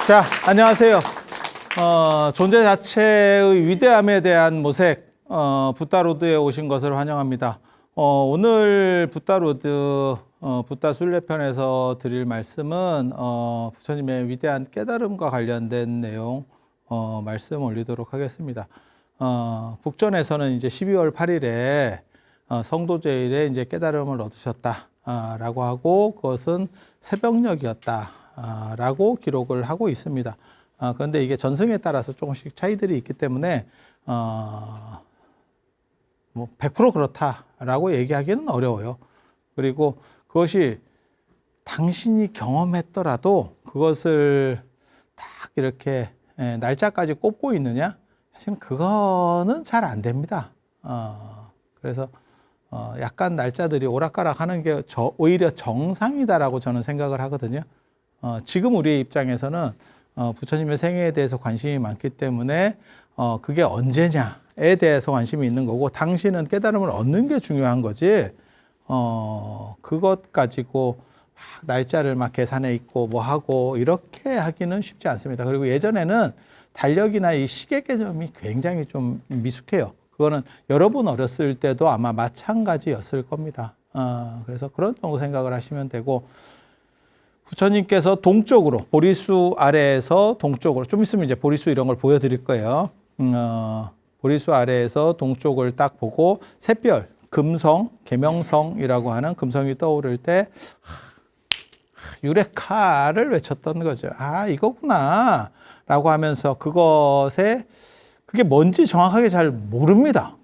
자, 안녕하세요. 존재 자체의 위대함에 대한 모색, 붓다로드에 오신 것을 환영합니다. 오늘 붓다로드, 붓다 순례편에서 드릴 말씀은 부처님의 위대한 깨달음과 관련된 내용 말씀 올리도록 하겠습니다. 북전에서는 이제 12월 8일에 성도제일에 이제 깨달음을 얻으셨다라고 하고 그것은 새벽녘이었다. 라고 기록을 하고 있습니다. 그런데 이게 전승에 따라서 조금씩 차이들이 있기 때문에 뭐 100% 그렇다라고 얘기하기는 어려워요. 그리고 그것이 당신이 경험했더라도 그것을 딱 이렇게 날짜까지 꼽고 있느냐? 사실은 그거는 잘 안 됩니다. 그래서 약간 날짜들이 오락가락 하는 게 오히려 정상이다라고 저는 생각을 하거든요. 지금 우리의 입장에서는 부처님의 생애에 대해서 관심이 많기 때문에 그게 언제냐에 대해서 관심이 있는 거고, 당신은 깨달음을 얻는 게 중요한 거지 그것 가지고 막 날짜를 막 계산해 있고 뭐 하고 이렇게 하기는 쉽지 않습니다. 그리고 예전에는 달력이나 이 시계 개념이 굉장히 좀 미숙해요. 그거는 여러분 어렸을 때도 아마 마찬가지였을 겁니다. 그래서 그런 정도 생각을 하시면 되고, 부처님께서 동쪽으로, 보리수 아래에서 동쪽으로, 좀 있으면 이제 보리수 이런 걸 보여드릴 거예요. 보리수 아래에서 동쪽을 딱 보고 샛별, 금성, 계명성이라고 하는 금성이 떠오를 때 유레카를 외쳤던 거죠. 아, 이거구나 라고 하면서 그게 뭔지 정확하게 잘 모릅니다.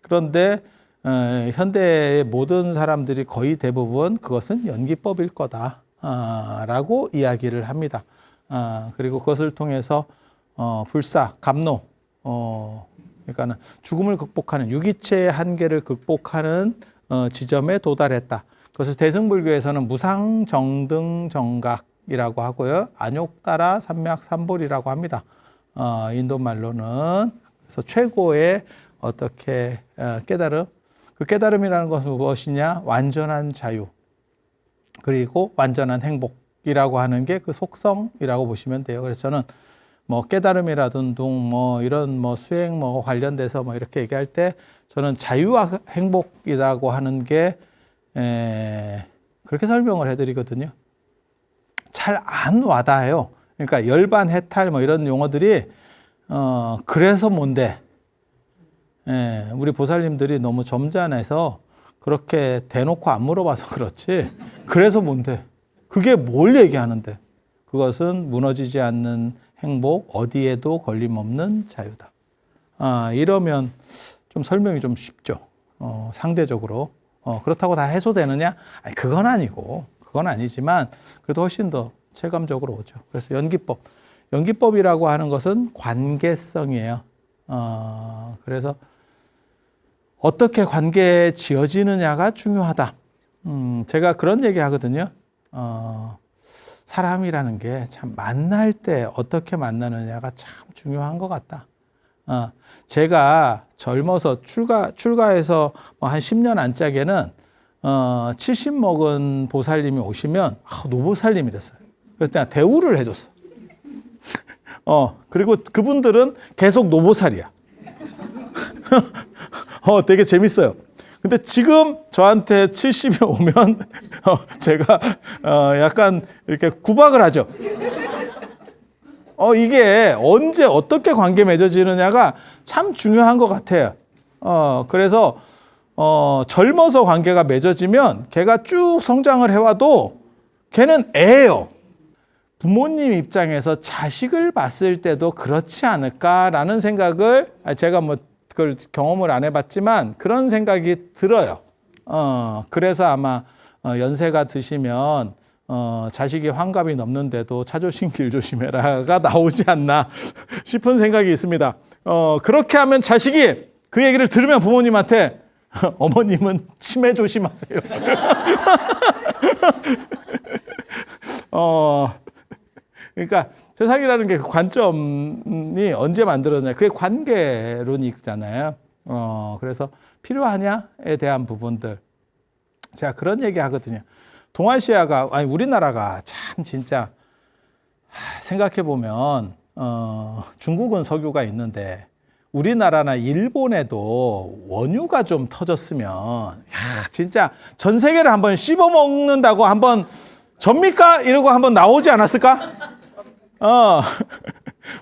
그런데 현대의 모든 사람들이 거의 대부분 그것은 연기법일 거다 라고 이야기를 합니다. 그리고 그것을 통해서 불사, 감노, 그러니까는 죽음을 극복하는, 유기체의 한계를 극복하는 지점에 도달했다. 그것을 대승불교에서는 무상정등정각이라고 하고요, 안욕따라 삼맥삼볼이라고 합니다. 인도 말로는. 그래서 최고의 어떻게 깨달음, 그 깨달음이라는 것은 무엇이냐? 완전한 자유, 그리고 완전한 행복이라고 하는 게 그 속성이라고 보시면 돼요. 그래서 저는 뭐 깨달음이라든 뭐 이런 뭐 수행 뭐 관련돼서 뭐 이렇게 얘기할 때 저는 자유와 행복이라고 하는 게 그렇게 설명을 해드리거든요. 잘 안 와닿아요. 그러니까 열반, 해탈 뭐 이런 용어들이 그래서 뭔데? 우리 보살님들이 너무 점잖아서 그렇게 대놓고 안 물어봐서 그렇지, 그래서 뭔데? 그게 뭘 얘기하는데? 그것은 무너지지 않는 행복, 어디에도 걸림없는 자유다. 이러면 좀 설명이 좀 쉽죠. 상대적으로. 그렇다고 다 해소되느냐? 아니, 그건 아니고, 그건 아니지만 그래도 훨씬 더 체감적으로 오죠. 그래서 연기법이라고 하는 것은 관계성이에요. 그래서 어떻게 관계에 지어지느냐가 중요하다. 제가 그런 얘기 하거든요. 사람이라는 게 참 만날 때 어떻게 만나느냐가 참 중요한 것 같다. 제가 젊어서 출가해서 한 10년 안짝에는 70 먹은 보살님이 오시면 노보살님이랬어요. 그래서 내가 대우를 해줬어. 그리고 그분들은 계속 노보살이야. 되게 재밌어요. 근데 지금 저한테 70이 오면 제가 약간 이렇게 구박을 하죠. 이게 언제 어떻게 관계 맺어지느냐가 참 중요한 것 같아요. 그래서 젊어서 관계가 맺어지면 걔가 쭉 성장을 해와도 걔는 애예요. 부모님 입장에서 자식을 봤을 때도 그렇지 않을까라는 생각을, 제가 뭐 그걸 경험을 안 해봤지만 그런 생각이 들어요. 그래서 아마 연세가 드시면 자식이 환갑이 넘는데도 차조심 길조심해라가 나오지 않나 싶은 생각이 있습니다. 그렇게 하면 자식이 그 얘기를 들으면 부모님한테 어머님은 치매 조심하세요. 그러니까 세상이라는 게 그 관점이 언제 만들어졌냐, 그게 관계론이잖아요. 그래서 필요하냐에 대한 부분들, 제가 그런 얘기 하거든요. 동아시아가, 아니 우리나라가 참 진짜 생각해 보면 중국은 석유가 있는데 우리나라나 일본에도 원유가 좀 터졌으면 진짜 전 세계를 한번 씹어먹는다고 한번 접니까? 이러고 한번 나오지 않았을까?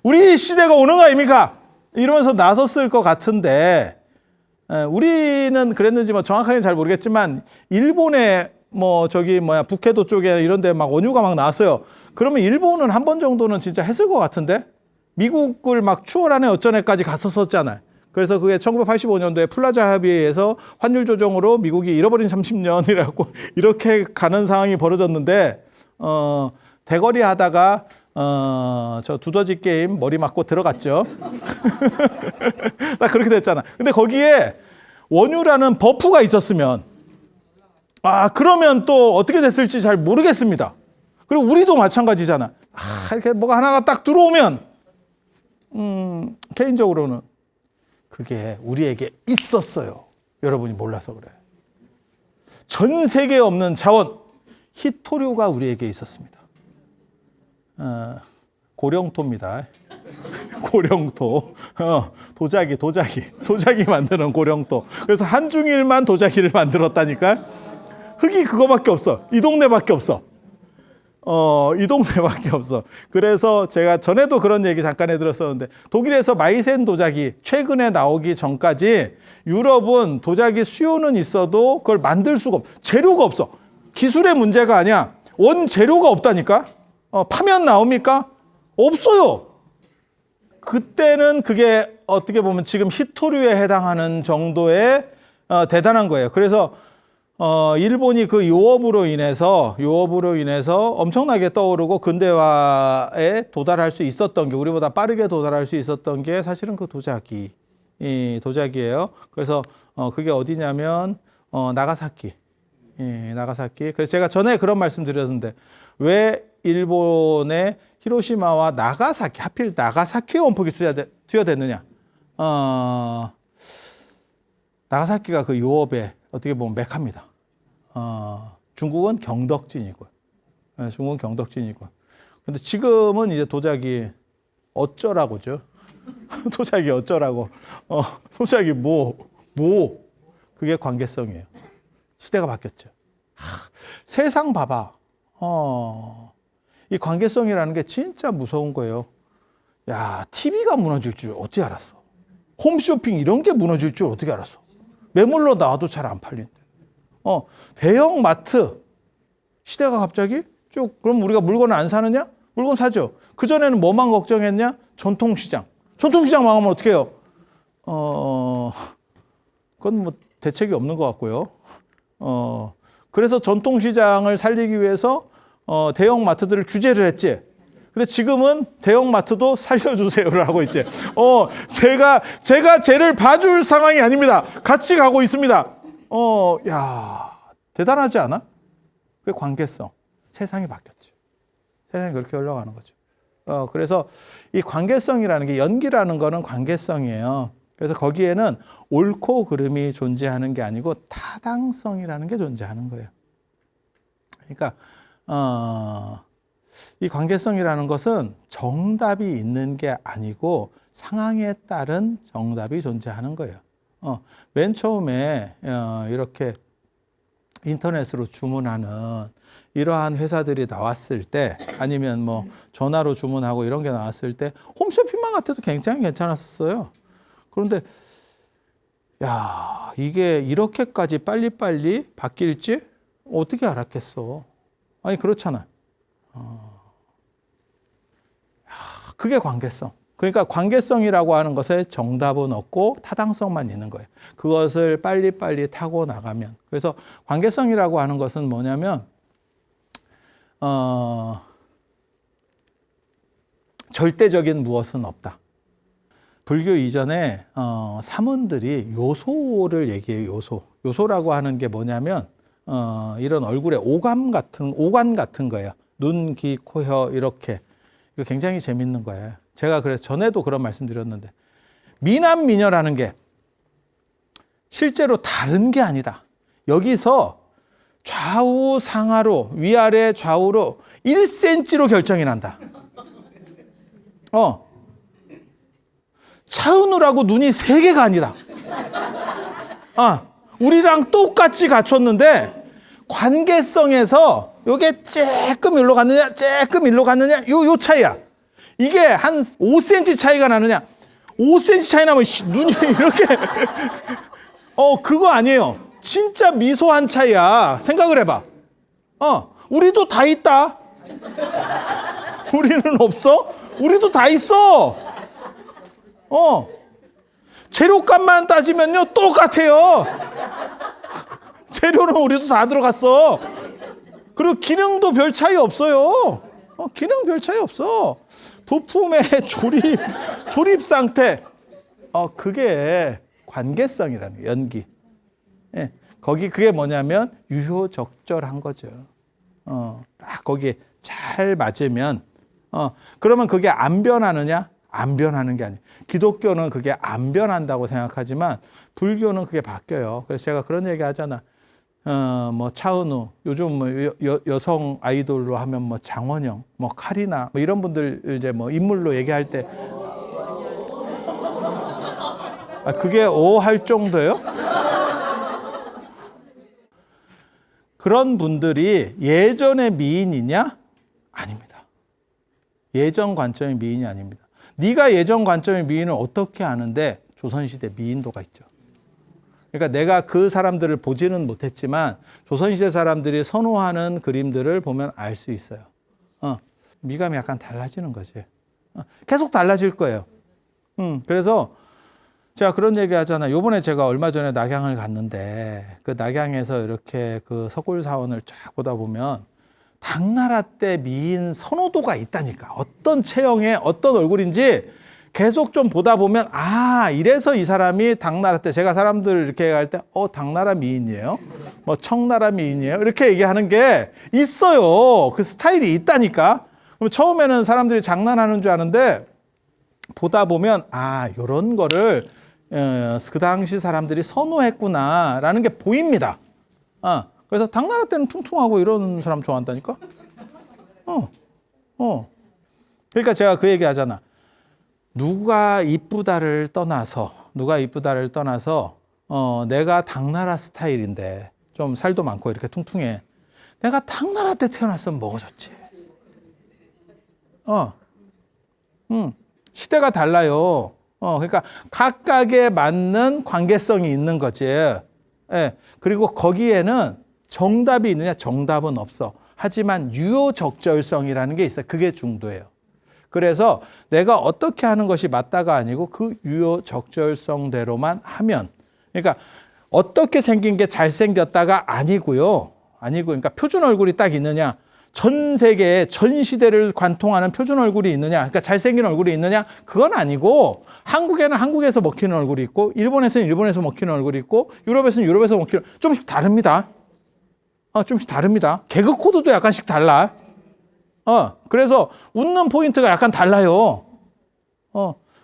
우리 시대가 오는 거 아닙니까? 이러면서 나섰을 것 같은데 우리는 그랬는지 뭐 정확하게 잘 모르겠지만 일본의 북해도 쪽에 이런 데 막 원유가 막 나왔어요. 그러면 일본은 한 번 정도는 진짜 했을 것 같은데 미국을 막 추월하네 어쩌네까지 갔었잖아요. 그래서 그게 1985년도에 플라자 합의에서 환율 조정으로 미국이 잃어버린 30년이라고 이렇게 가는 상황이 벌어졌는데 대거리 하다가 저 두더지 게임 머리 맞고 들어갔죠. 딱 그렇게 됐잖아. 근데 거기에 원유라는 버프가 있었으면 그러면 또 어떻게 됐을지 잘 모르겠습니다. 그리고 우리도 마찬가지잖아. 이렇게 뭐가 하나가 딱 들어오면 개인적으로는 그게 우리에게 있었어요. 여러분이 몰라서 그래. 전 세계에 없는 자원, 히토류가 우리에게 있었습니다. 고령토입니다. 고령토. 도자기 만드는 고령토. 그래서 한중일만 도자기를 만들었다니까. 흙이 그거밖에 없어. 이 동네밖에 없어. 이 동네밖에 없어. 그래서 제가 전에도 그런 얘기 잠깐 해드렸었는데 독일에서 마이센 도자기 최근에 나오기 전까지 유럽은 도자기 수요는 있어도 그걸 만들 수가 없어. 재료가 없어. 기술의 문제가 아니야. 원재료가 없다니까. 파면 나옵니까? 없어요. 그때는 그게 어떻게 보면 지금 히토류에 해당하는 정도의 대단한 거예요. 그래서 일본이 그 요업으로 인해서 엄청나게 떠오르고 근대화에 도달할 수 있었던 게 우리보다 빠르게 도달할 수 있었던 게 사실은 그 도자기예요. 그래서 그게 어디냐면 나가사키. 나가사키. 그래서 제가 전에 그런 말씀 드렸는데 왜 일본의 히로시마와 나가사키 하필 나가사키에 원폭이 투여됐느냐? 나가사키가 그 요업에 어떻게 보면 메카입니다. 중국은 경덕진이고, 중국은 경덕진이고. 근데 지금은 이제 도자기 어쩌라고죠? 도자기 어쩌라고? 도자기 그게 관계성이에요. 시대가 바뀌었죠. 세상 봐봐. 이 관계성이라는 게 진짜 무서운 거예요. 야, TV가 무너질 줄 어떻게 알았어? 홈쇼핑 이런 게 무너질 줄 어떻게 알았어? 매물로 나와도 잘 안 팔린대. 대형 마트 시대가 갑자기 쭉 그럼 우리가 물건을 안 사느냐? 물건 사죠. 그전에는 뭐만 걱정했냐? 전통시장 망하면 어떻게 해요? 그건 뭐 대책이 없는 것 같고요. 그래서 전통시장을 살리기 위해서 대형 마트들을 규제를 했지. 근데 지금은 대형 마트도 살려주세요를 하고 있지. 제가 쟤를 봐줄 상황이 아닙니다. 같이 가고 있습니다. 야, 대단하지 않아? 그 관계성. 세상이 바뀌었죠. 세상이 그렇게 흘러가는 거죠. 그래서 이 관계성이라는 게 연기라는 거는 관계성이에요. 그래서 거기에는 옳고 그름이 존재하는 게 아니고 타당성이라는 게 존재하는 거예요. 그러니까 이 관계성이라는 것은 정답이 있는 게 아니고 상황에 따른 정답이 존재하는 거예요. 맨 처음에 이렇게 인터넷으로 주문하는 이러한 회사들이 나왔을 때 아니면 뭐 전화로 주문하고 이런 게 나왔을 때 홈쇼핑만 같아도 굉장히 괜찮았었어요. 그런데 야, 이게 이렇게까지 빨리빨리 바뀔지 어떻게 알았겠어? 아니 그렇잖아. 그게 관계성. 그러니까 관계성이라고 하는 것에 정답은 없고 타당성만 있는 거예요. 그것을 빨리빨리 타고 나가면. 그래서 관계성이라고 하는 것은 뭐냐면 절대적인 무엇은 없다. 불교 이전에 사문들이 요소를 얘기해요. 요소라고 하는 게 뭐냐면 이런 얼굴에 오간 같은 거예요. 눈, 귀, 코, 혀 이렇게. 이거 굉장히 재밌는 거예요. 제가 그래서 전에도 그런 말씀 드렸는데 미남, 미녀라는 게 실제로 다른 게 아니다. 여기서 좌우 상하로 위아래 좌우로 1cm로 결정이 난다. 차은우라고 눈이 3개가 아니다. 우리랑 똑같이 갖췄는데 관계성에서 요게 조금 일로 갔느냐, 조금 일로 갔느냐, 요 차이야. 이게 한 5cm 차이가 나느냐. 5cm 차이 나면 눈이 이렇게 그거 아니에요. 진짜 미소한 차이야. 생각을 해봐. 우리도 다 있다. 우리는 없어? 우리도 다 있어. 재료값만 따지면요 똑같아요. 재료는 우리도 다 들어갔어. 그리고 기능도 별 차이 없어요. 기능 별 차이 없어. 부품의 조립 상태. 그게 관계성이라는 거예요. 연기. 예. 거기 그게 뭐냐면 유효적절한 거죠. 딱 거기에 잘 맞으면 그러면 그게 안 변하느냐? 안 변하는 게 아니에요. 기독교는 그게 안 변한다고 생각하지만 불교는 그게 바뀌어요. 그래서 제가 그런 얘기 하잖아. 뭐 차은우, 요즘 뭐 여성 아이돌로 하면 뭐 장원영, 뭐 카리나, 뭐 이런 분들 이제 뭐 인물로 얘기할 때 그게 할 정도예요? 그런 분들이 예전의 미인이냐? 아닙니다. 예전 관점의 미인이 아닙니다. 네가 예전 관점의 미인을 어떻게 아는데 조선시대 미인도가 있죠. 그러니까 내가 그 사람들을 보지는 못했지만 조선시대 사람들이 선호하는 그림들을 보면 알 수 있어요. 미감이 약간 달라지는 거지. 계속 달라질 거예요. 그래서 제가 그런 얘기 하잖아요. 요번에 제가 얼마 전에 낙양을 갔는데 그 낙양에서 이렇게 그 석굴사원을 쫙 보다 보면 당나라 때 미인 선호도가 있다니까. 어떤 체형에 어떤 얼굴인지 계속 좀 보다 보면 이래서 이 사람이 당나라 때 제가 사람들 이렇게 할 때 당나라 미인이에요. 뭐 청나라 미인이에요. 이렇게 얘기하는 게 있어요. 그 스타일이 있다니까. 그럼 처음에는 사람들이 장난하는 줄 아는데 보다 보면 요런 거를 그 당시 사람들이 선호했구나라는 게 보입니다. 그래서 당나라 때는 퉁퉁하고 이런 사람 좋아한다니까. 그러니까 제가 그 얘기 하잖아. 누가 이쁘다를 떠나서 내가 당나라 스타일인데 좀 살도 많고 이렇게 퉁퉁해. 내가 당나라 때 태어났으면 먹어줬지. 시대가 달라요. 그러니까 각각에 맞는 관계성이 있는 거지. 예. 그리고 거기에는 정답이 있느냐? 정답은 없어. 하지만 유효적절성이라는 게 있어요. 그게 중도예요. 그래서 내가 어떻게 하는 것이 맞다가 아니고 그 유효적절성대로만 하면, 그러니까 어떻게 생긴 게 잘생겼다가 아니고요. 그러니까 표준 얼굴이 딱 있느냐? 전 세계에 전 시대를 관통하는 표준 얼굴이 있느냐? 그러니까 잘생긴 얼굴이 있느냐? 그건 아니고 한국에는 한국에서 먹히는 얼굴이 있고 일본에서는 일본에서 먹히는 얼굴이 있고 유럽에서는 유럽에서 먹히는 좀씩 다릅니다. 좀씩 다릅니다. 개그 코드도 약간씩 달라. 그래서 웃는 포인트가 약간 달라요.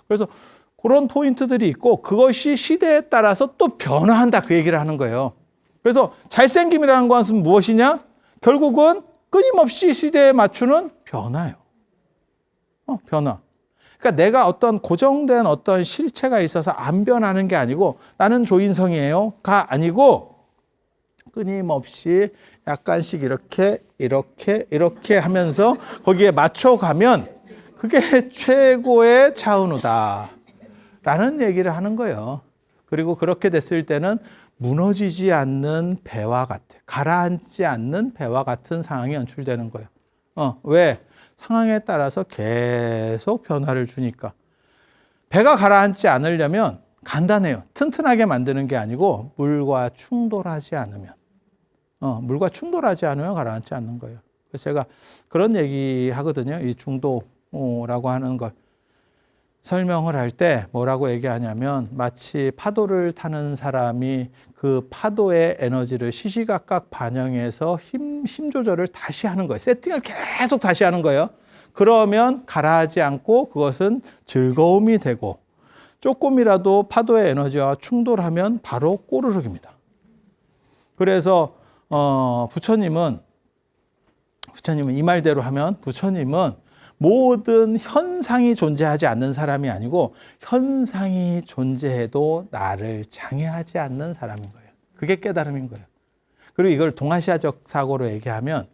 그래서 그런 포인트들이 있고 그것이 시대에 따라서 또 변화한다 그 얘기를 하는 거예요. 그래서 잘생김이라는 것은 무엇이냐? 결국은 끊임없이 시대에 맞추는 변화예요. 변화. 그러니까 내가 어떤 고정된 어떤 실체가 있어서 안 변하는 게 아니고 나는 조인성이에요가 아니고 끊임없이 약간씩 이렇게 하면서 거기에 맞춰가면 그게 최고의 차은우다 라는 얘기를 하는 거예요. 그리고 그렇게 됐을 때는 무너지지 않는 배와 같아. 가라앉지 않는 배와 같은 상황이 연출되는 거예요. 왜? 상황에 따라서 계속 변화를 주니까. 배가 가라앉지 않으려면 간단해요. 튼튼하게 만드는 게 아니고 물과 충돌하지 않으면. 물과 충돌하지 않으면 가라앉지 않는 거예요. 그래서 제가 그런 얘기 하거든요. 이 중도라고 하는 걸. 설명을 할 때 뭐라고 얘기하냐면 마치 파도를 타는 사람이 그 파도의 에너지를 시시각각 반영해서 힘 조절을 다시 하는 거예요. 세팅을 계속 다시 하는 거예요. 그러면 가라앉지 않고 그것은 즐거움이 되고 조금이라도 파도의 에너지와 충돌하면 바로 꼬르륵입니다. 그래서 부처님은 이 말대로 하면 부처님은 모든 현상이 존재하지 않는 사람이 아니고 현상이 존재해도 나를 장애하지 않는 사람인 거예요. 그게 깨달음인 거예요. 그리고 이걸 동아시아적 사고로 얘기하면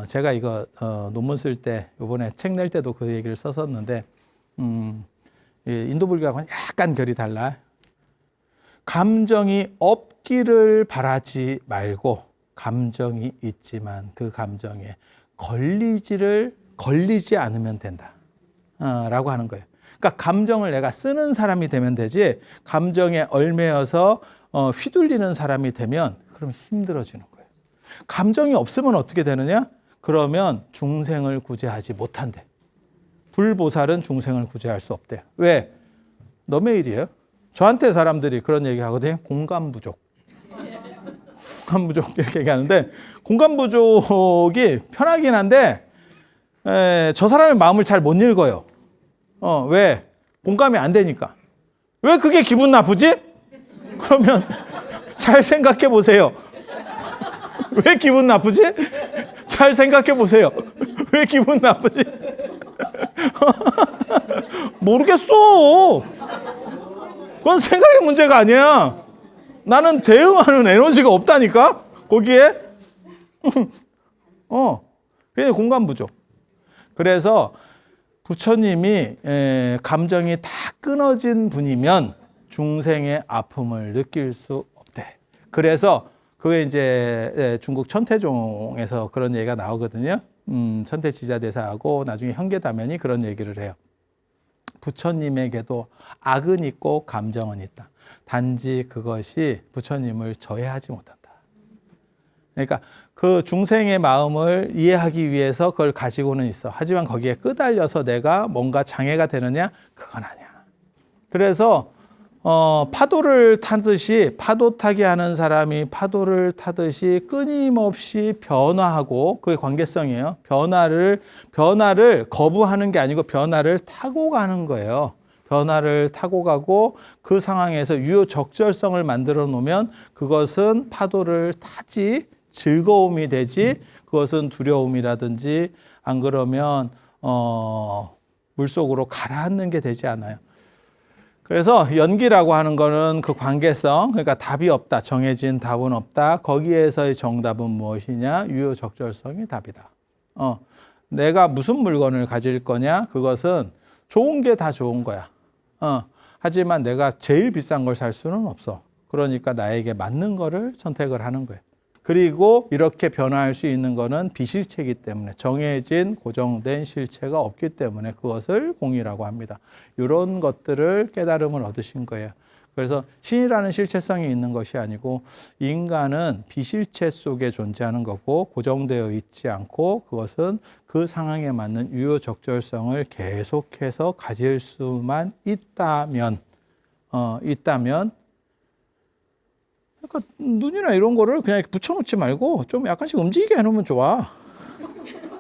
제가 이거 논문 쓸 때 이번에 책 낼 때도 그 얘기를 썼었는데 인도 불교하고는 약간 결이 달라. 감정이 없기를 바라지 말고 감정이 있지만 그 감정에 걸리지 않으면 된다. 라고 하는 거예요. 그러니까 감정을 내가 쓰는 사람이 되면 되지 감정에 얽매여서 휘둘리는 사람이 되면 그러면 힘들어지는 거예요. 감정이 없으면 어떻게 되느냐? 그러면 중생을 구제하지 못한대. 불보살은 중생을 구제할 수 없대요. 왜? 너의 일이에요. 저한테 사람들이 그런 얘기 하거든요. 공감 부족. 공감 부족 이렇게 얘기하는데 공감 부족이 편하긴 한데 저 사람의 마음을 잘 못 읽어요. 왜? 공감이 안 되니까. 왜 그게 기분 나쁘지? 그러면 잘 생각해 보세요. 왜 기분 나쁘지? 잘 생각해 보세요. 왜 기분 나쁘지? 모르겠어. 그건 생각의 문제가 아니야. 나는 대응하는 에너지가 없다니까? 거기에? 그게 공감 부족. 그래서 부처님이 감정이 다 끊어진 분이면 중생의 아픔을 느낄 수 없대. 그래서 그게 이제 중국 천태종에서 그런 얘기가 나오거든요. 천태지자대사하고 나중에 현계다면이 그런 얘기를 해요. 부처님에게도 악은 있고 감정은 있다. 단지 그것이 부처님을 저해하지 못한다. 그러니까 그 중생의 마음을 이해하기 위해서 그걸 가지고는 있어. 하지만 거기에 끄달려서 내가 뭔가 장애가 되느냐? 그건 아니야. 그래서 파도를 타듯이 파도 타기 하는 사람이 파도를 타듯이 끊임없이 변화하고 그게 관계성이에요. 변화를 거부하는 게 아니고 변화를 타고 가는 거예요. 변화를 타고 가고 그 상황에서 유효적절성을 만들어 놓으면 그것은 파도를 타지 즐거움이 되지 그것은 두려움이라든지 안 그러면 물속으로 가라앉는 게 되지 않아요. 그래서 연기라고 하는 거는 그 관계성, 그러니까 답이 없다, 정해진 답은 없다. 거기에서의 정답은 무엇이냐? 유효적절성이 답이다. 내가 무슨 물건을 가질 거냐? 그것은 좋은 게 다 좋은 거야. 하지만 내가 제일 비싼 걸 살 수는 없어. 그러니까 나에게 맞는 거를 선택을 하는 거예요. 그리고 이렇게 변화할 수 있는 거는 비실체이기 때문에 정해진 고정된 실체가 없기 때문에 그것을 공이라고 합니다. 이런 것들을 깨달음을 얻으신 거예요. 그래서 신이라는 실체성이 있는 것이 아니고 인간은 비실체 속에 존재하는 거고 고정되어 있지 않고 그것은 그 상황에 맞는 유효적절성을 계속해서 가질 수만 있다면 그러니까 눈이나 이런 거를 그냥 이렇게 붙여놓지 말고 좀 약간씩 움직이게 해놓으면 좋아.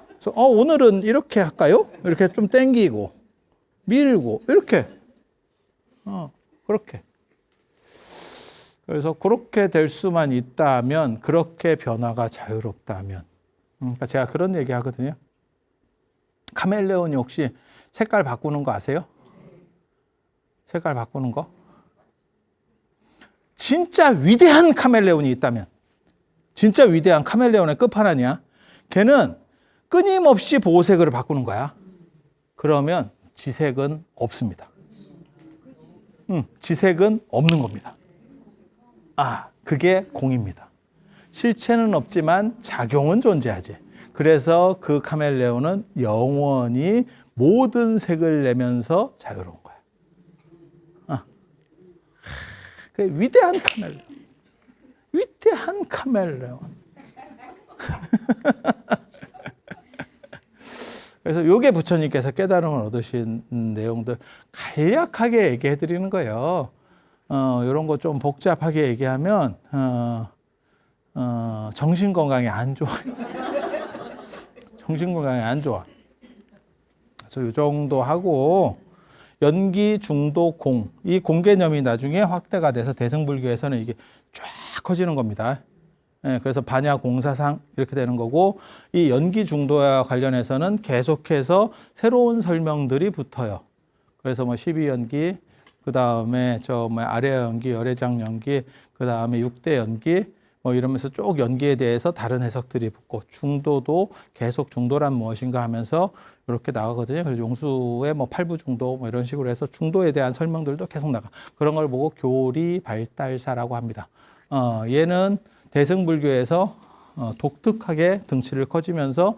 그래서 오늘은 이렇게 할까요? 이렇게 좀 당기고 밀고 이렇게 그렇게. 그래서 그렇게 될 수만 있다면 그렇게 변화가 자유롭다면 그러니까 제가 그런 얘기 하거든요. 카멜레온이 혹시 색깔 바꾸는 거 아세요? 색깔 바꾸는 거? 진짜 위대한 카멜레온이 있다면 진짜 위대한 카멜레온의 끝판왕이야. 걔는 끊임없이 보호색을 바꾸는 거야. 그러면 지색은 없습니다. 지색은 없는 겁니다. 그게 공입니다. 실체는 없지만 작용은 존재하지. 그래서 그 카멜레온은 영원히 모든 색을 내면서 자유로운 거야. 그 위대한 카멜레온. 위대한 카멜레온. 그래서 요게 부처님께서 깨달음을 얻으신 내용들 간략하게 얘기해 드리는 거예요. 이런 거 좀 복잡하게 얘기하면 정신 건강에 안 좋아요. 정신 건강에 안 좋아. 그래서 이 정도 하고 연기, 중도, 공. 이 공 개념이 나중에 확대가 돼서 대승불교에서는 이게 쫙 커지는 겁니다. 예, 그래서 반야공사상 이렇게 되는 거고, 이 연기 중도와 관련해서는 계속해서 새로운 설명들이 붙어요. 그래서 뭐 12연기, 그 다음에 아래 연기, 열애장 연기, 그 다음에 6대 연기, 뭐 이러면서 쭉 연기에 대해서 다른 해석들이 붙고, 중도도 계속 중도란 무엇인가 하면서 이렇게 나가거든요. 그래서 용수의 뭐 8부 중도 뭐 이런 식으로 해서 중도에 대한 설명들도 계속 나가. 그런 걸 보고 교리 발달사라고 합니다. 얘는 대승불교에서 독특하게 등치를 커지면서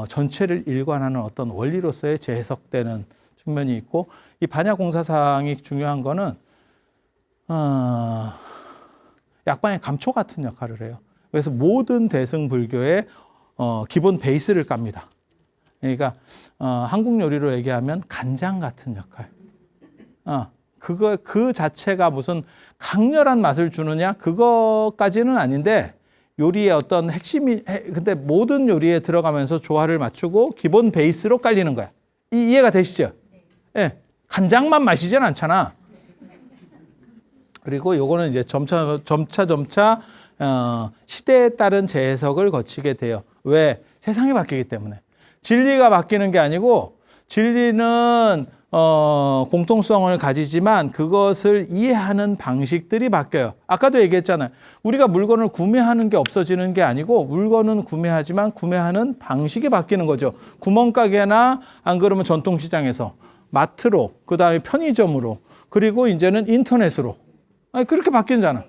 전체를 일관하는 어떤 원리로서의 재해석되는 측면이 있고, 이 반야공사상이 중요한 거는 약방의 감초 같은 역할을 해요. 그래서 모든 대승불교의 기본 베이스를 깝니다. 그러니까 한국 요리로 얘기하면 간장 같은 역할. 그 자체가 무슨 강렬한 맛을 주느냐 그거까지는 아닌데, 요리의 어떤 핵심이 근데 모든 요리에 들어가면서 조화를 맞추고 기본 베이스로 깔리는 거야. 이해가 되시죠? 예. 간장만 마시진 않잖아. 그리고 요거는 이제 점차 시대에 따른 재해석을 거치게 돼요. 왜? 세상이 바뀌기 때문에. 진리가 바뀌는 게 아니고, 진리는 공통성을 가지지만 그것을 이해하는 방식들이 바뀌어요. 아까도 얘기했잖아요. 우리가 물건을 구매하는 게 없어지는 게 아니고, 물건은 구매하지만 구매하는 방식이 바뀌는 거죠. 구멍가게나 안 그러면 전통시장에서, 마트로, 그 다음에 편의점으로, 그리고 이제는 인터넷으로. 그렇게 바뀌잖아.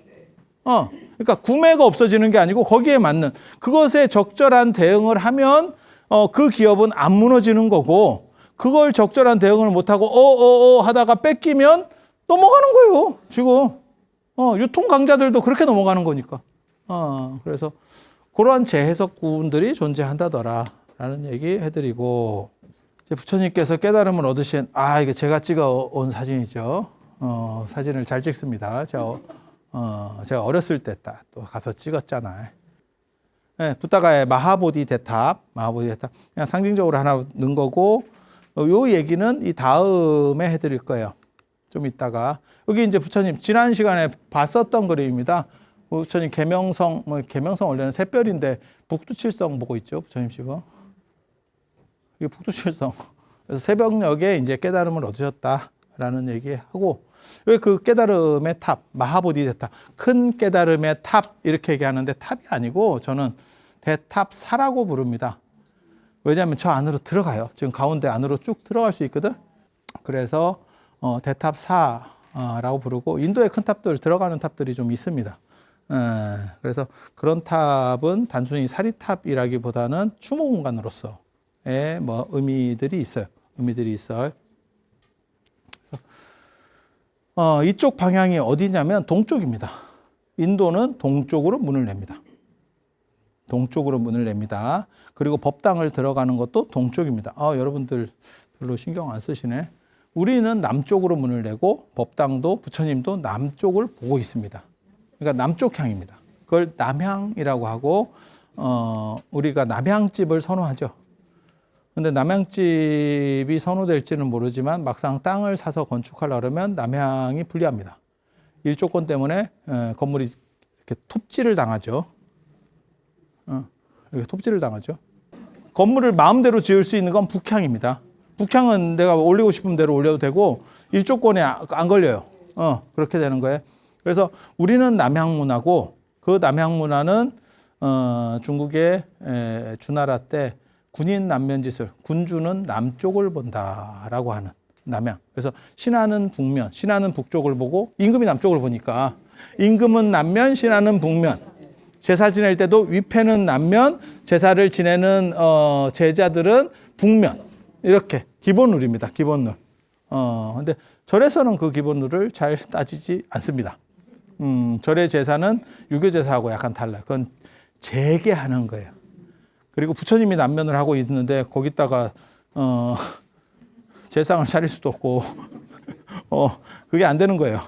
그러니까 구매가 없어지는 게 아니고 거기에 맞는 그것에 적절한 대응을 하면 그 기업은 안 무너지는 거고, 그걸 적절한 대응을 못하고 하다가 뺏기면 넘어가는 거예요. 지금 유통 강자들도 그렇게 넘어가는 거니까. 그래서 그러한 재해석군들이 존재한다더라라는 얘기 해드리고, 이제 부처님께서 깨달음을 얻으신 이게 제가 찍어 온 사진이죠. 사진을 잘 찍습니다. 제가 어렸을 때 또 가서 찍었잖아요. 네, 붓다가의 마하보디 대탑. 그냥 상징적으로 하나 넣은 거고, 요 얘기는 이 다음에 해드릴 거예요. 좀 이따가. 여기 이제 부처님 지난 시간에 봤었던 그림입니다. 부처님 계명성, 계명성 원래는 샛별인데 북두칠성 보고 있죠. 부처님 지금. 이게 북두칠성. 그래서 새벽녘에 이제 깨달음을 얻으셨다라는 얘기하고, 왜 그 깨달음의 탑, 마하보디 대탑, 큰 깨달음의 탑 이렇게 얘기하는데, 탑이 아니고 저는 대탑사라고 부릅니다. 왜냐하면 저 안으로 들어가요. 지금 가운데 안으로 쭉 들어갈 수 있거든. 그래서 대탑사라고 부르고, 인도의 큰 탑들, 들어가는 탑들이 좀 있습니다. 그래서 그런 탑은 단순히 사리탑이라기보다는 추모 공간으로서의 뭐 의미들이 있어요. 그래서 이쪽 방향이 어디냐면 동쪽입니다. 인도는 동쪽으로 문을 냅니다. 그리고 법당을 들어가는 것도 동쪽입니다. 여러분들 별로 신경 안 쓰시네. 우리는 남쪽으로 문을 내고, 법당도 부처님도 남쪽을 보고 있습니다. 그러니까 남쪽향입니다. 그걸 남향이라고 하고, 우리가 남향집을 선호하죠. 근데 남향집이 선호될지는 모르지만 막상 땅을 사서 건축하려고 하면 남향이 불리합니다. 일조권 때문에 건물이 이렇게 톱질을 당하죠. 이렇게 톱질을 당하죠. 건물을 마음대로 지을 수 있는 건 북향입니다. 북향은 내가 올리고 싶은 대로 올려도 되고, 일조권에 안 걸려요. 그렇게 되는 거예요. 그래서 우리는 남향문화고, 그 남향문화는 중국의 주나라 때 군인 남면짓을, 군주는 남쪽을 본다라고 하는 남향. 그래서 신하는 북면, 신하는 북쪽을 보고, 임금이 남쪽을 보니까 임금은 남면, 신하는 북면. 제사 지낼 때도 위패는 남면, 제사를 지내는 제자들은 북면. 이렇게 기본 룰입니다. 기본 룰. 근데 절에서는 그 기본 룰을 잘 따지지 않습니다. 절의 제사는 유교 제사하고 약간 달라요. 그건 재개하는 거예요. 그리고 부처님이 남면을 하고 있는데 거기다가 제상을 차릴 수도 없고 그게 안 되는 거예요.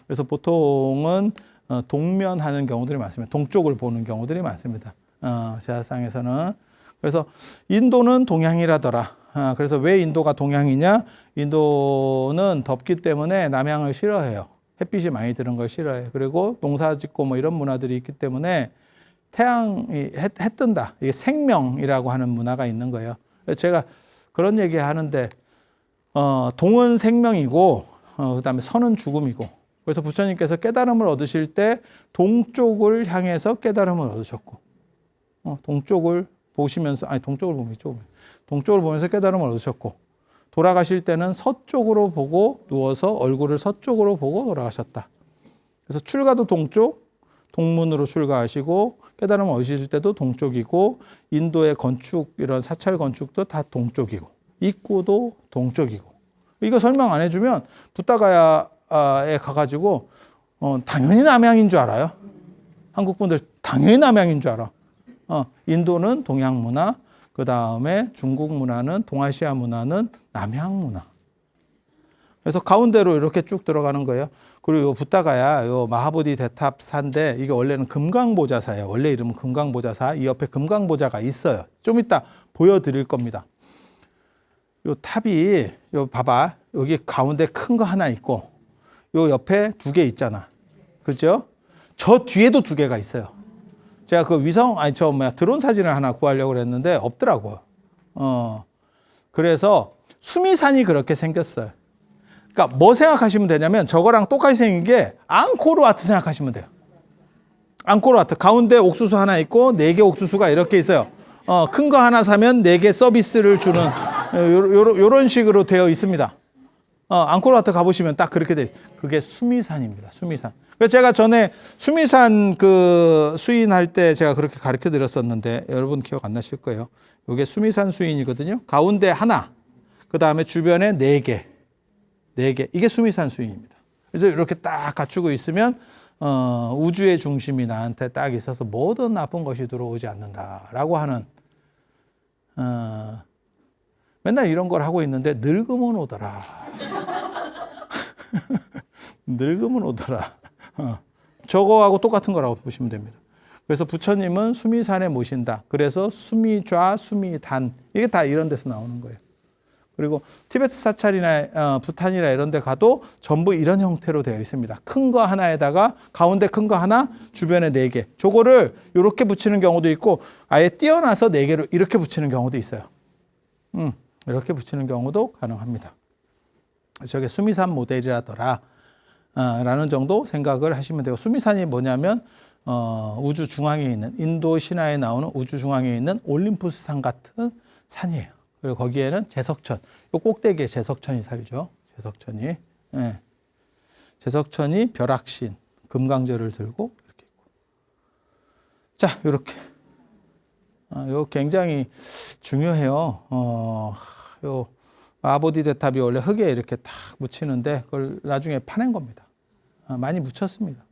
그래서 보통은 동면하는 경우들이 많습니다. 동쪽을 보는 경우들이 많습니다. 제사상에서는. 그래서 인도는 동향이라더라. 그래서 왜 인도가 동향이냐? 인도는 덥기 때문에 남향을 싫어해요. 햇빛이 많이 드는 걸 싫어해요. 그리고 농사 짓고 뭐 이런 문화들이 있기 때문에 태양이 해 뜬다. 이게 생명이라고 하는 문화가 있는 거예요. 그래서 제가 그런 얘기 하는데 동은 생명이고 그다음에 선은 죽음이고. 그래서 부처님께서 깨달음을 얻으실 때 동쪽을 향해서 깨달음을 얻으셨고 동쪽을 보시면서 동쪽을 보면 이쪽을 동쪽을 보면서 깨달음을 얻으셨고 돌아가실 때는 서쪽으로 보고 누워서 얼굴을 서쪽으로 보고 돌아가셨다. 그래서 출가도 동쪽, 동문으로 출가하시고 깨달음을 얻으실 때도 동쪽이고 인도의 건축 이런 사찰 건축도 다 동쪽이고 입구도 동쪽이고 이거 설명 안 해주면 붓다가야에 가가지고 당연히 남양인 줄 알아요. 한국 분들 당연히 남양인 줄 알아. 인도는 동양 문화, 그 다음에 중국 문화는 동아시아 문화는 남양 문화. 그래서 가운데로 이렇게 쭉 들어가는 거예요. 그리고 요 붓다가야, 요 마하보디 대탑사인데 이게 원래는 금강보자사예요. 원래 이름은 금강보자사. 이 옆에 금강보자가 있어요. 좀 이따 보여드릴 겁니다. 요 탑이 요 봐봐, 여기 가운데 큰 거 하나 있고 요 옆에 두 개 있잖아. 그죠? 저 뒤에도 두 개가 있어요. 제가 그 드론 사진을 하나 구하려고 그랬는데 없더라고요. 그래서 수미산이 그렇게 생겼어요. 그러니까 뭐 생각하시면 되냐면 저거랑 똑같이 생긴 게 앙코르와트 생각하시면 돼요. 앙코르와트 가운데 옥수수 하나 있고 4개 옥수수가 이렇게 있어요. 큰 거 하나 사면 4개 서비스를 주는 요런 식으로 되어 있습니다. 앙코르와트 가보시면 딱 그렇게 돼 있어요. 그게 수미산입니다. 수미산. 그래서 제가 전에 수미산 그 수인할 때 제가 그렇게 가르쳐 드렸었는데 여러분 기억 안 나실 거예요. 이게 수미산 수인이거든요. 가운데 하나, 그 다음에 주변에 4개. 이게 수미산 수인입니다. 그래서 이렇게 딱 갖추고 있으면 우주의 중심이 나한테 딱 있어서 모든 나쁜 것이 들어오지 않는다라고 하는 맨날 이런 걸 하고 있는데 늙으면 오더라. 늙으면 오더라. 저거하고 똑같은 거라고 보시면 됩니다. 그래서 부처님은 수미산에 모신다. 그래서 수미좌, 수미단 이게 다 이런 데서 나오는 거예요. 그리고 티베트 사찰이나 부탄이나 이런 데 가도 전부 이런 형태로 되어 있습니다. 큰 거 하나에다가 가운데 큰 거 하나, 주변에 4개. 저거를 이렇게 붙이는 경우도 있고 아예 띄어놔서 4개로 이렇게 붙이는 경우도 있어요. 이렇게 붙이는 경우도 가능합니다. 저게 수미산 모델이라더라. 라는 정도 생각을 하시면 되고 수미산이 뭐냐면 우주 중앙에 있는 인도 신화에 나오는 우주 중앙에 있는 올림푸스 산 같은 산이에요. 그리고 거기에는 제석천, 요 꼭대기에 제석천이 살죠. 제석천이. 예. 제석천이 벼락신, 금강절을 들고 이렇게 있고. 자, 요렇게. 요 굉장히 중요해요. 요 마하보디 대탑이 원래 흙에 이렇게 딱 묻히는데 그걸 나중에 파낸 겁니다. 많이 묻혔습니다.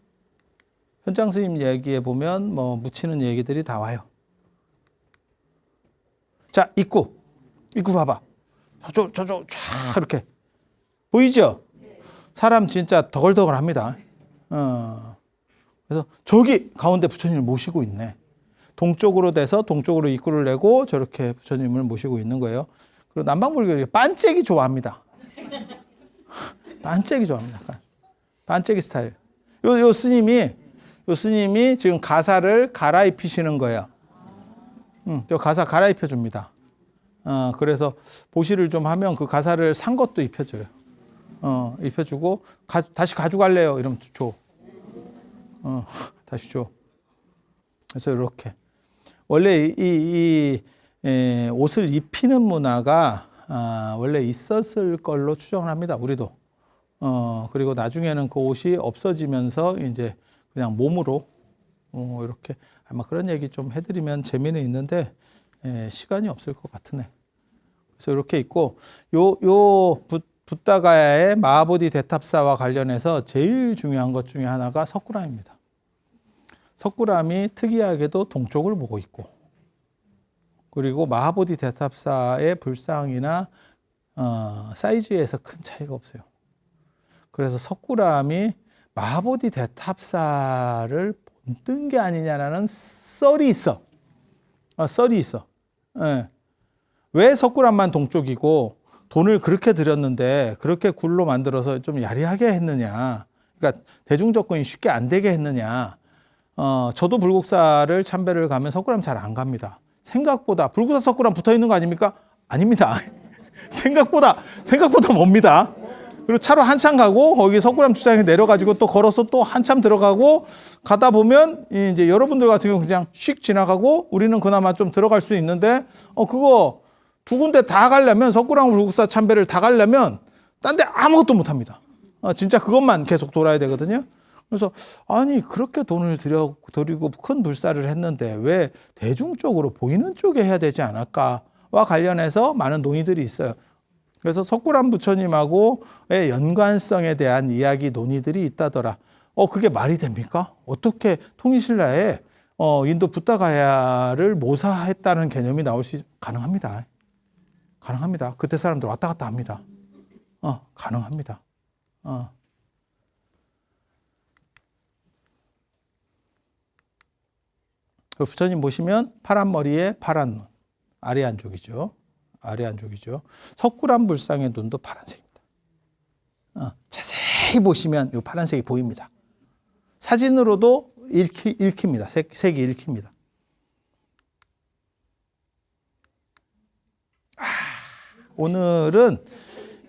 현장 스님 얘기에 보면 뭐 묻히는 얘기들이 다 와요. 자, 입구 봐봐. 저쪽 쫙 이렇게 보이죠? 사람 진짜 더글더글합니다. 그래서 저기 가운데 부처님을 모시고 있네. 동쪽으로 돼서 동쪽으로 입구를 내고 저렇게 부처님을 모시고 있는 거예요. 그리고 남방불교 반째기 좋아합니다. 반째기 좋아합니다. 반째기 스타일. 요 스님이 지금 가사를 갈아입히시는 거예요. 요 가사 갈아입혀 줍니다. 그래서 보시를 좀 하면 그 가사를 산 것도 입혀줘요. 입혀주고 다시 가져갈래요? 이러면 줘. 다시 줘. 그래서 이렇게 원래 이 옷을 입히는 문화가 원래 있었을 걸로 추정을 합니다. 우리도. 그리고 나중에는 그 옷이 없어지면서 이제 그냥 몸으로 이렇게 아마 그런 얘기 좀 해드리면 재미는 있는데 시간이 없을 것 같으네. 그래서 이렇게 있고 요 붓다가야의 마하보디 대탑사와 관련해서 제일 중요한 것 중에 하나가 석굴암입니다. 석굴암이 특이하게도 동쪽을 보고 있고 그리고 마하보디 대탑사의 불상이나 사이즈에서 큰 차이가 없어요. 그래서 석굴암이 마하보디 대탑사를 본뜬 게 아니냐라는 썰이 있어. 썰이 있어. 예. 왜 석굴암만 동쪽이고 돈을 그렇게 들였는데 그렇게 굴로 만들어서 좀 야리하게 했느냐. 그러니까 대중 접근이 쉽게 안 되게 했느냐. 저도 불국사를 참배를 가면 석굴암 잘 안 갑니다. 생각보다 불국사 석굴암 붙어 있는 거 아닙니까? 아닙니다. 생각보다 멉니다. 그리고 차로 한참 가고 거기 석굴암 주차장에 내려가지고 또 걸어서 또 한참 들어가고 가다 보면 이제 여러분들 같은 경우 그냥 휙 지나가고 우리는 그나마 좀 들어갈 수 있는데 그거 두 군데 다 가려면 석굴암 불국사 참배를 다 가려면 딴 데 아무것도 못 합니다. 진짜 그것만 계속 돌아야 되거든요. 그래서 아니 그렇게 돈을 들이고 큰 불사를 했는데 왜 대중적으로 보이는 쪽에 해야 되지 않을까와 관련해서 많은 논의들이 있어요. 그래서 석굴암 부처님하고의 연관성에 대한 이야기 논의들이 있다더라. 그게 말이 됩니까? 어떻게 통일신라에 인도 붓다가야를 모사했다는 개념이 나올 수 가능합니다. 가능합니다. 그때 사람들 왔다 갔다 합니다. 가능합니다. 부처님 보시면 파란 머리에 파란 눈, 아리안족이죠. 석굴암 불상의 눈도 파란색입니다. 자세히 보시면 이 파란색이 보입니다. 사진으로도 읽힙니다. 색이 읽힙니다. 오늘은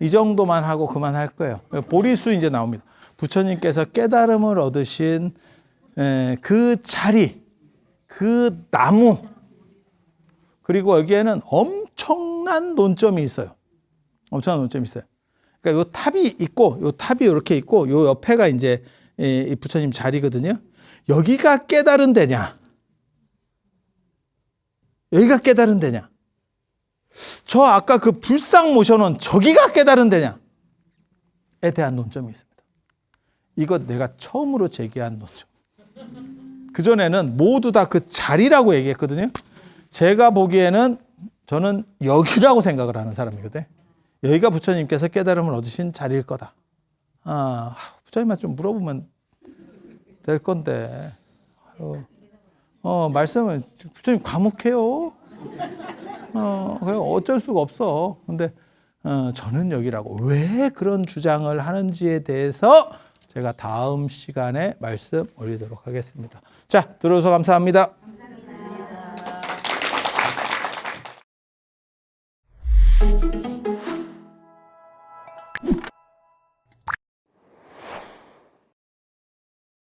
이 정도만 하고 그만할 거예요. 보리수 이제 나옵니다. 부처님께서 깨달음을 얻으신 그 자리, 그 나무, 그리고 여기에는 엄청난 논점이 있어요. 그러니까 요 탑이 있고, 요 탑이 이렇게 있고, 요 옆에가 이제 이 부처님 자리거든요. 여기가 깨달은 데냐? 저 아까 그 불상 모셔놓은 저기가 깨달은 데냐에 대한 논점이 있습니다. 이거 내가 처음으로 제기한 논점. 그전에는 모두 다 그 자리라고 얘기했거든요. 제가 보기에는 저는 여기라고 생각을 하는 사람이거든. 여기가 부처님께서 깨달음을 얻으신 자리일 거다. 부처님한테 좀 물어보면 될 건데. 말씀은 부처님 과묵해요. 그래 어쩔 수가 없어. 근데 저는 여기라고 왜 그런 주장을 하는지에 대해서 제가 다음 시간에 말씀 올리도록 하겠습니다. 자, 들어줘서 감사합니다. 감사합니다.